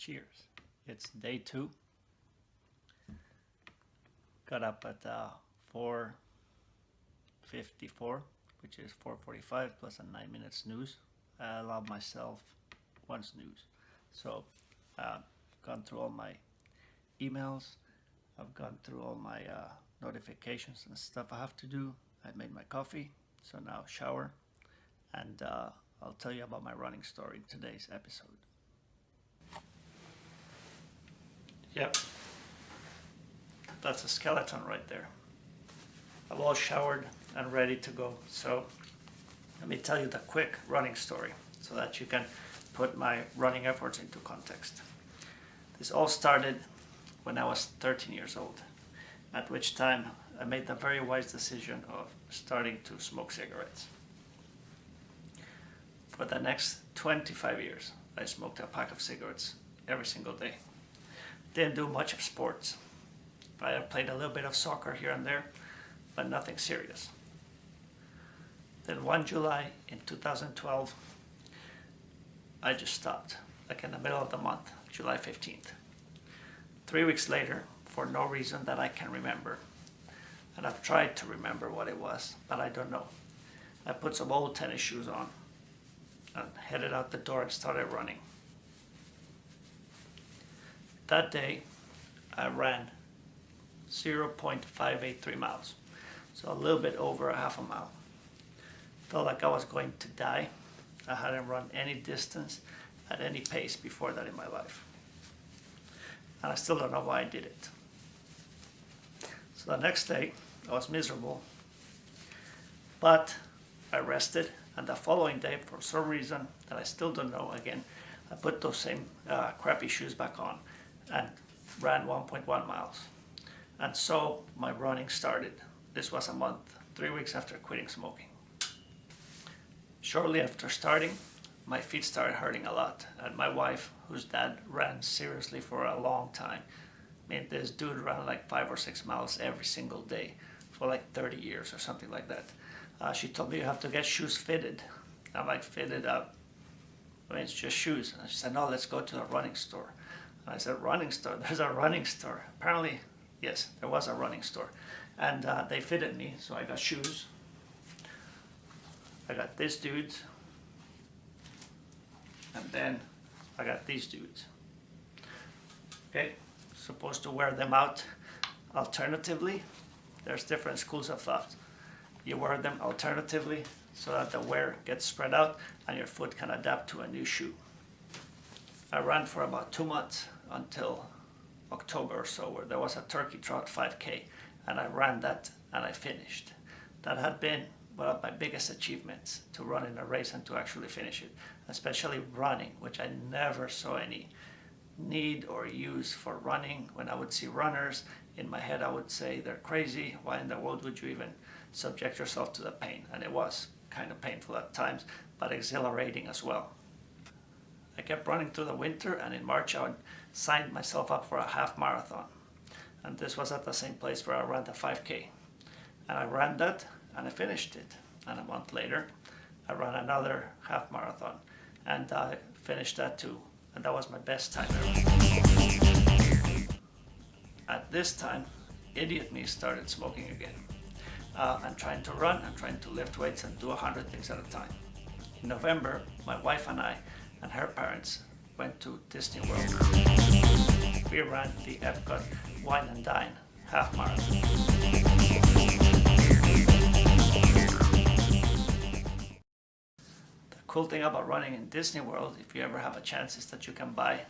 Cheers. It's day 2. Got up at 4:54, which is 4:45 plus a 9-minute snooze. I allowed myself one snooze. So gone through all my emails. I've gone through all my notifications and stuff I have to do. I made my coffee, so now shower, and I'll tell you about my running story in today's episode. Yep, that's a skeleton right there. I'm all showered and ready to go. So let me tell you the quick running story so that you can put my running efforts into context. This all started when I was 13 years old, at which time I made the very wise decision of starting to smoke cigarettes. For the next 25 years, I smoked a pack of cigarettes every single day. Didn't do much of sports. I played a little bit of soccer here and there, but nothing serious. Then one July in 2012, I just stopped, like in the middle of the month, July 15th. 3 weeks later, for no reason that I can remember, and I've tried to remember what it was, but I don't know, I put some old tennis shoes on and headed out the door and started running. That day, I ran 0.583 miles, so a little bit over a half a mile. Felt like I was going to die. I hadn't run any distance at any pace before that in my life. And I still don't know why I did it. So the next day, I was miserable, but I rested, and the following day, for some reason that I still don't know, again, I put those same crappy shoes back on and ran 1.1 miles. And so my running started. This was a month, 3 weeks after quitting smoking. Shortly after starting, my feet started hurting a lot. And my wife, whose dad ran seriously for a long time, I mean, this dude ran like 5 or 6 miles every single day for like 30 years or something like that. She told me you have to get shoes fitted. I'm like, fitted up? I mean, it's just shoes. And she said, no, let's go to a running store. And I said, running store? There's a running store. Apparently, yes, there was a running store. And they fitted me, so I got shoes. I got this dude. And then I got these dudes. Okay, supposed to wear them out alternatively. There's different schools of thought. You wear them alternatively so that the wear gets spread out and your foot can adapt to a new shoe. I ran for about 2 months until October or so, where there was a turkey trot 5K, and I ran that and I finished. That had been one of my biggest achievements, to run in a race and to actually finish it, especially running, which I never saw any need or use for running. When I would see runners, in my head I would say, they're crazy. Why in the world would you even subject yourself to the pain? And it was kind of painful at times, but exhilarating as well. I kept running through the winter, and in March I signed myself up for a half marathon. And this was at the same place where I ran the 5K. And I ran that and I finished it. And a month later, I ran another half marathon and I finished that too. And that was my best time ever. At this time, idiot me started smoking again. I'm trying to run, I'm trying to lift weights and do 100 things at a time. In November, my wife and I and her parents went to Disney World. We ran the Ep2 Wine and Dine half marathon. The cool thing about running in Disney World, if you ever have a chance, is that you can buy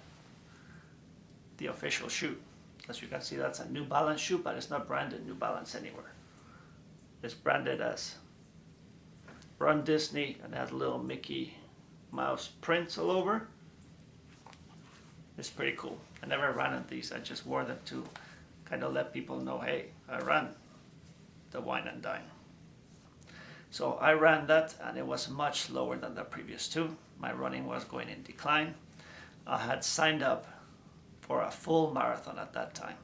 the official shoe. As you can see, that's a New Balance shoe, but it's not branded New Balance anywhere. It's branded as Run Disney, and it has little Mickey Mouse prints all over. It's pretty cool. I never ran on these. I just wore them to kind of let people know, hey, I ran the Wine and Dine. So I ran that, and it was much slower than the previous two. My running was going in decline. I had signed up for a full marathon at that time,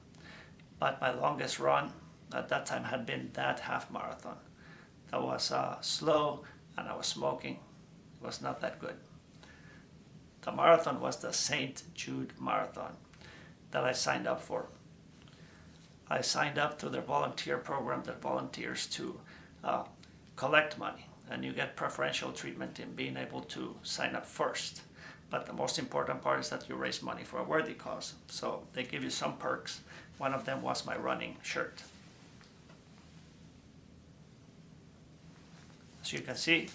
but my longest run at that time had been that half marathon. That was slow, and I was smoking. It was not that good. The marathon was the St. Jude Marathon that I signed up for. I signed up to their volunteer program that volunteers to collect money, and you get preferential treatment in being able to sign up first. But the most important part is that you raise money for a worthy cause. So they give you some perks. One of them was my running shirt. As you can see,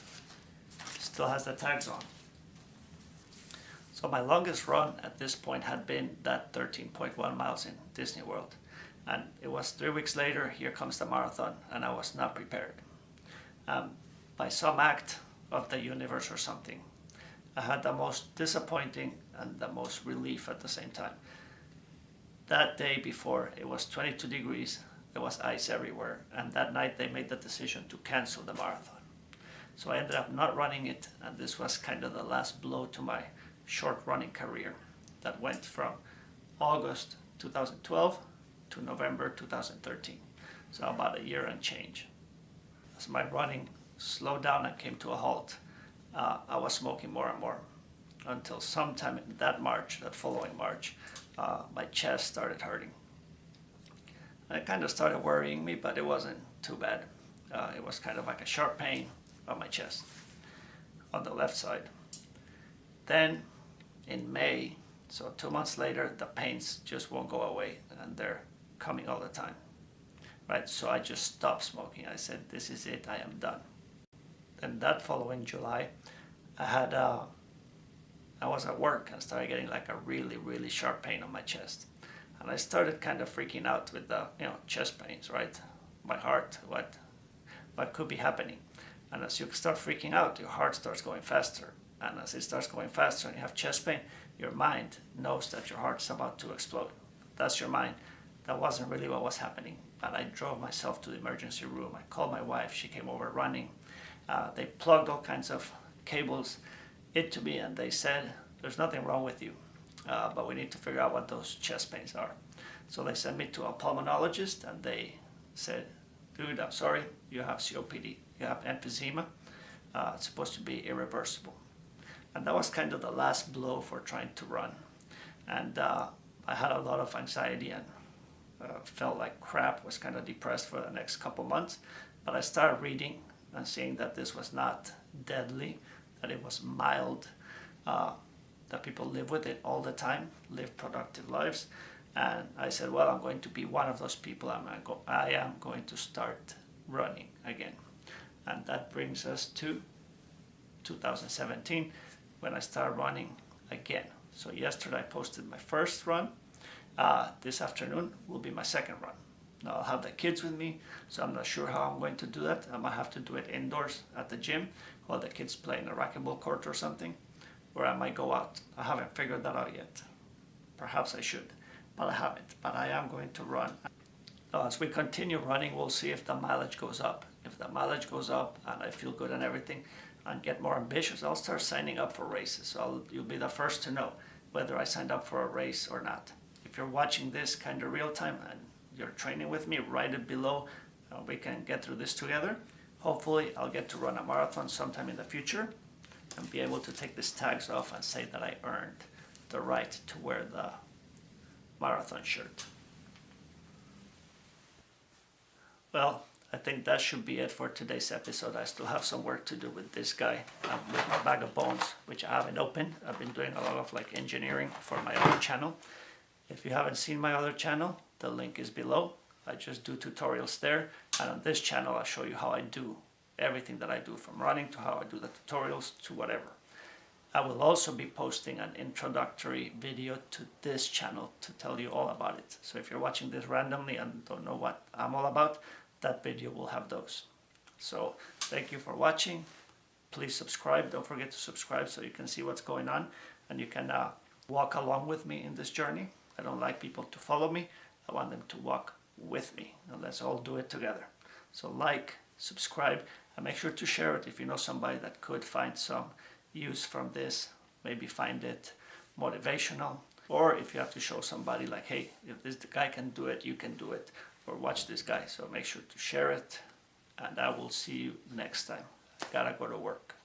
still has the tags on. So my longest run at this point had been that 13.1 miles in Disney World. And it was 3 weeks later, here comes the marathon, and I was not prepared. By some act of the universe or something, I had the most disappointing and the most relief at the same time. That day before, it was 22 degrees, there was ice everywhere, and that night they made the decision to cancel the marathon. So I ended up not running it, and this was kind of the last blow to my short running career that went from August 2012 to November 2013. So about a year and change. As my running slowed down and came to a halt, I was smoking more and more until sometime in that following March, my chest started hurting. And it kind of started worrying me, but it wasn't too bad. It was kind of like a sharp pain on my chest on the left side. Then in May, so 2 months later, the pains just won't go away, and they're coming all the time. Right, so I just stopped smoking. I said, this is it, I am done. Then that following July, I was at work and started getting like a really, really sharp pain on my chest. And I started kind of freaking out with the, chest pains, right? My heart, what could be happening? And as you start freaking out, your heart starts going faster. And as it starts going faster and you have chest pain, your mind knows that your heart's about to explode. That's your mind. That wasn't really what was happening. But I drove myself to the emergency room. I called my wife. She came over running. They plugged all kinds of cables into me, and they said, there's nothing wrong with you, but we need to figure out what those chest pains are. So they sent me to a pulmonologist, and they said, dude, I'm sorry, you have COPD. You have emphysema. It's supposed to be irreversible. And that was kind of the last blow for trying to run. And I had a lot of anxiety and felt like crap, was kind of depressed for the next couple months. But I started reading and seeing that this was not deadly, that it was mild, that people live with it all the time, live productive lives. And I said, well, I'm going to be one of those people. I am going to start running again. And that brings us to 2017, when I started running again. So yesterday I posted my first run. This afternoon will be my second run. Now I'll have the kids with me, so I'm not sure how I'm going to do that. I might have to do it indoors at the gym, while the kids play in a racquetball court or something, or I might go out. I haven't figured that out yet. Perhaps I should, but I haven't. But I am going to run. Now, as we continue running, we'll see if the mileage goes up. If the mileage goes up and I feel good and everything and get more ambitious, I'll start signing up for races. So you'll be the first to know whether I signed up for a race or not. If you're watching this kind of real time and you're training with me, write it below. We can get through this together. Hopefully I'll get to run a marathon sometime in the future and be able to take these tags off and say that I earned the right to wear the marathon shirt. Well, I think that should be it for today's episode. I still have some work to do with this guy, with my bag of bones, which I haven't opened. I've been doing a lot of engineering for my other channel. If you haven't seen my other channel, the link is below. I just do tutorials there, and on this channel I'll show you how I do everything that I do, from running to how I do the tutorials to whatever. I will also be posting an introductory video to this channel to tell you all about it. So if you're watching this randomly and don't know what I'm all about, that video will have those. So thank you for watching. Please subscribe. Don't forget to subscribe so you can see what's going on and you can walk along with me in this journey. I don't like people to follow me. I want them to walk with me, and let's all do it together. So like, subscribe, and make sure to share it if you know somebody that could find some use from this, maybe find it motivational, or if you have to show somebody like, hey, if this guy can do it, you can do it, or watch this guy. So make sure to share it, and I will see you next time. I gotta go to work.